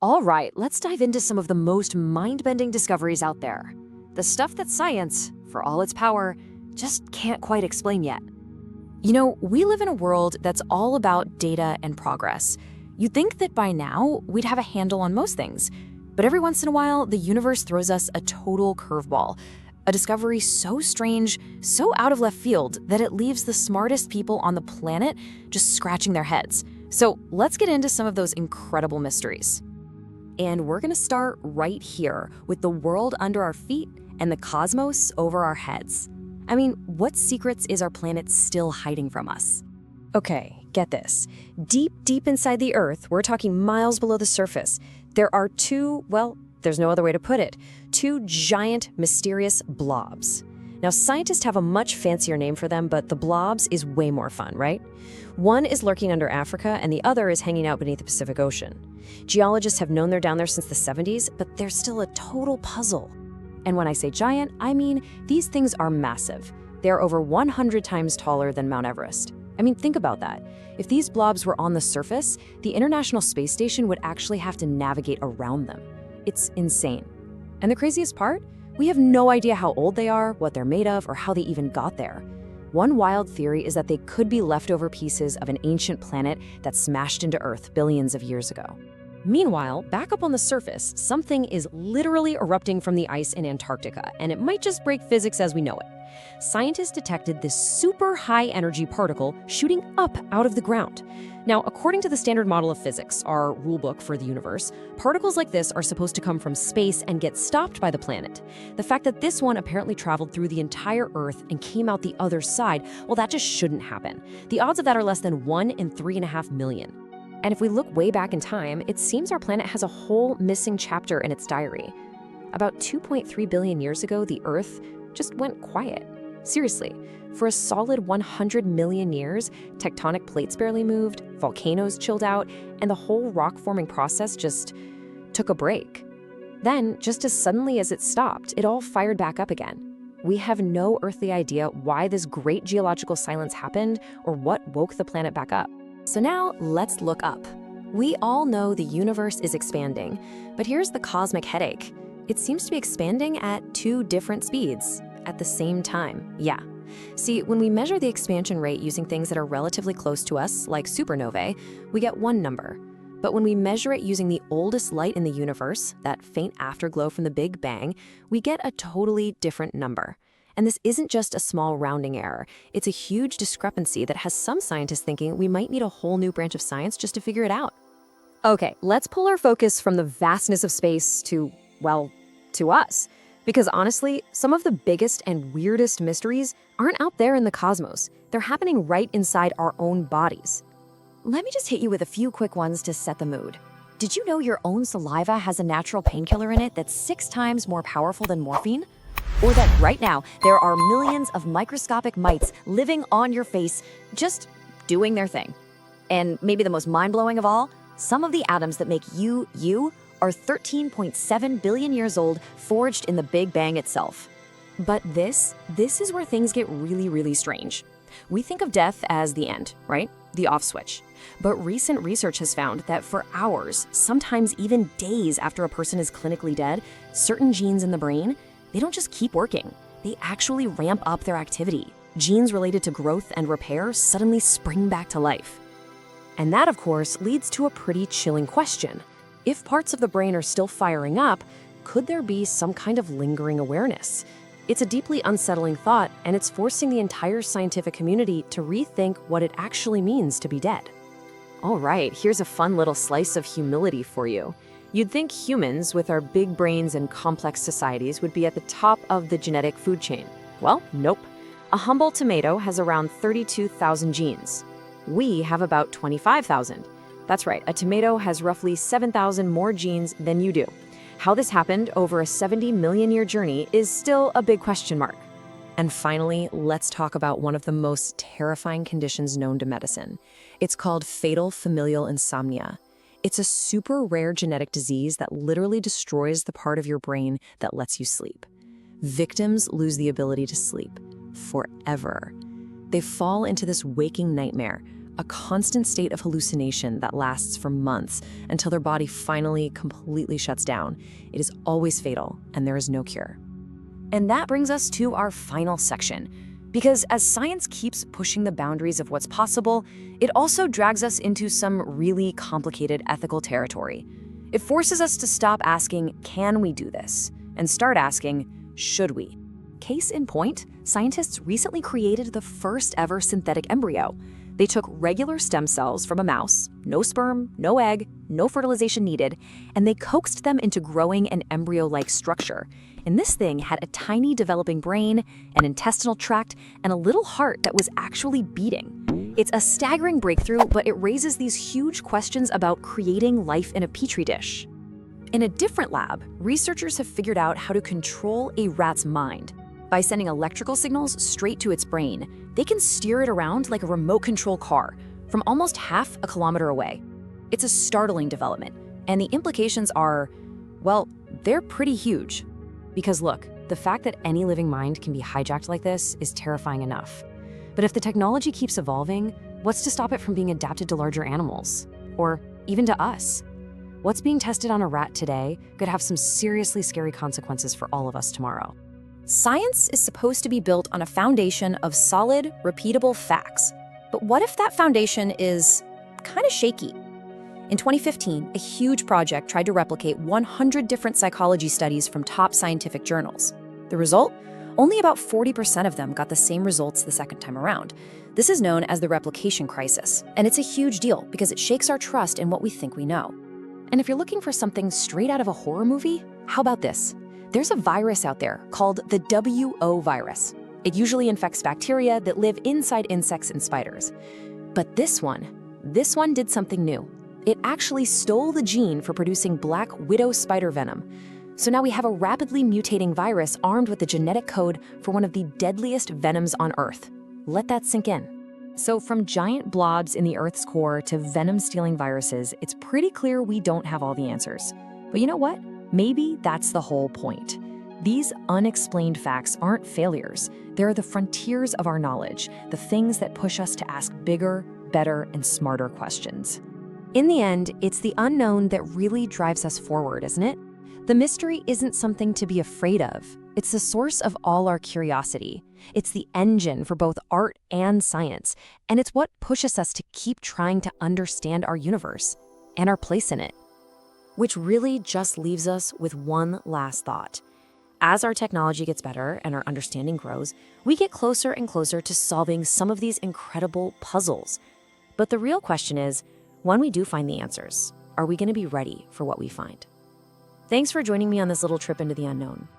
All right, let's dive into some of the most mind-bending discoveries out there. The stuff that science, for all its power, just can't quite explain yet. You know, we live in a world that's all about data and progress. You'd think that by now, we'd have a handle on most things. But every once in a while, the universe throws us a total curveball. A discovery so strange, so out of left field, that it leaves the smartest people on the planet just scratching their heads. So let's get into some of those incredible mysteries. And we're gonna start right here with the world under our feet and the cosmos over our heads. I mean, what secrets is our planet still hiding from us? Okay, get this. Deep, deep inside the Earth, we're talking miles below the surface, there are there's no other way to put it, two giant, mysterious blobs. Now, scientists have a much fancier name for them, but the blobs is way more fun, right? One is lurking under Africa, and the other is hanging out beneath the Pacific Ocean. Geologists have known they're down there since the 70s, but they're still a total puzzle. And when I say giant, I mean these things are massive. They're over 100 times taller than Mount Everest. I mean, think about that. If these blobs were on the surface, the International Space Station would actually have to navigate around them. It's insane. And the craziest part? We have no idea how old they are, what they're made of, or how they even got there. One wild theory is that they could be leftover pieces of an ancient planet that smashed into Earth billions of years ago. Meanwhile, back up on the surface, something is literally erupting from the ice in Antarctica, and it might just break physics as we know it. Scientists detected this super high-energy particle shooting up out of the ground. Now, according to the standard model of physics, our rulebook for the universe, particles like this are supposed to come from space and get stopped by the planet. The fact that this one apparently traveled through the entire Earth and came out the other side, well, that just shouldn't happen. The odds of that are less than 1 in 3.5 million. And if we look way back in time, it seems our planet has a whole missing chapter in its diary. About 2.3 billion years ago, the Earth just went quiet. Seriously, for a solid 100 million years, tectonic plates barely moved, volcanoes chilled out, and the whole rock-forming process just took a break. Then, just as suddenly as it stopped, it all fired back up again. We have no earthly idea why this great geological silence happened or what woke the planet back up. So now, let's look up. We all know the universe is expanding, but here's the cosmic headache. It seems to be expanding at two different speeds at the same time. Yeah. See, when we measure the expansion rate using things that are relatively close to us, like supernovae, we get one number. But when we measure it using the oldest light in the universe, that faint afterglow from the Big Bang, we get a totally different number. And this isn't just a small rounding error. It's a huge discrepancy that has some scientists thinking we might need a whole new branch of science just to figure it out. Okay, let's pull our focus from the vastness of space to us. Because honestly, some of the biggest and weirdest mysteries aren't out there in the cosmos. They're happening right inside our own bodies. Let me just hit you with a few quick ones to set the mood. Did you know your own saliva has a natural painkiller in it that's 6 times more powerful than morphine? Or that right now, there are millions of microscopic mites living on your face, just doing their thing. And maybe the most mind-blowing of all, some of the atoms that make you are 13.7 billion years old, forged in the Big Bang itself. But this is where things get really, really strange. We think of death as the end, right? The off switch. But recent research has found that for hours, sometimes even days after a person is clinically dead, certain genes in the brain, they don't just keep working. They actually ramp up their activity. Genes related to growth and repair suddenly spring back to life. And that, of course, leads to a pretty chilling question. If parts of the brain are still firing up, could there be some kind of lingering awareness? It's a deeply unsettling thought, and it's forcing the entire scientific community to rethink what it actually means to be dead. All right, here's a fun little slice of humility for you. You'd think humans, with our big brains and complex societies, would be at the top of the genetic food chain. Well, nope. A humble tomato has around 32,000 genes. We have about 25,000. That's right, a tomato has roughly 7,000 more genes than you do. How this happened over a 70 million year journey is still a big question mark. And finally, let's talk about one of the most terrifying conditions known to medicine. It's called fatal familial insomnia. It's a super rare genetic disease that literally destroys the part of your brain that lets you sleep. Victims lose the ability to sleep forever. They fall into this waking nightmare, a constant state of hallucination that lasts for months until their body finally completely shuts down. It is always fatal, and there is no cure. And that brings us to our final section. Because as science keeps pushing the boundaries of what's possible, it also drags us into some really complicated ethical territory. It forces us to stop asking, can we do this? And start asking, should we? Case in point, scientists recently created the first ever synthetic embryo. They took regular stem cells from a mouse, no sperm, no egg, no fertilization needed, and they coaxed them into growing an embryo-like structure. And this thing had a tiny developing brain, an intestinal tract, and a little heart that was actually beating. It's a staggering breakthrough, but it raises these huge questions about creating life in a petri dish. In a different lab, researchers have figured out how to control a rat's mind. By sending electrical signals straight to its brain, they can steer it around like a remote control car from almost half a kilometer away. It's a startling development, and the implications are, well, they're pretty huge. Because look, the fact that any living mind can be hijacked like this is terrifying enough. But if the technology keeps evolving, what's to stop it from being adapted to larger animals? Or even to us? What's being tested on a rat today could have some seriously scary consequences for all of us tomorrow. Science is supposed to be built on a foundation of solid, repeatable facts. But what if that foundation is kind of shaky? In 2015, a huge project tried to replicate 100 different psychology studies from top scientific journals. The result? Only about 40% of them got the same results the second time around. This is known as the replication crisis, and it's a huge deal because it shakes our trust in what we think we know. And if you're looking for something straight out of a horror movie, how about this? There's a virus out there called the WO virus. It usually infects bacteria that live inside insects and spiders. But this one did something new. It actually stole the gene for producing black widow spider venom. So now we have a rapidly mutating virus armed with the genetic code for one of the deadliest venoms on Earth. Let that sink in. So from giant blobs in the Earth's core to venom-stealing viruses, it's pretty clear we don't have all the answers. But you know what? Maybe that's the whole point. These unexplained facts aren't failures. They're the frontiers of our knowledge, the things that push us to ask bigger, better, and smarter questions. In the end, it's the unknown that really drives us forward, isn't it? The mystery isn't something to be afraid of. It's the source of all our curiosity. It's the engine for both art and science, and it's what pushes us to keep trying to understand our universe and our place in it. Which really just leaves us with one last thought. As our technology gets better and our understanding grows, we get closer and closer to solving some of these incredible puzzles. But the real question is, when we do find the answers, are we going to be ready for what we find? Thanks for joining me on this little trip into the unknown.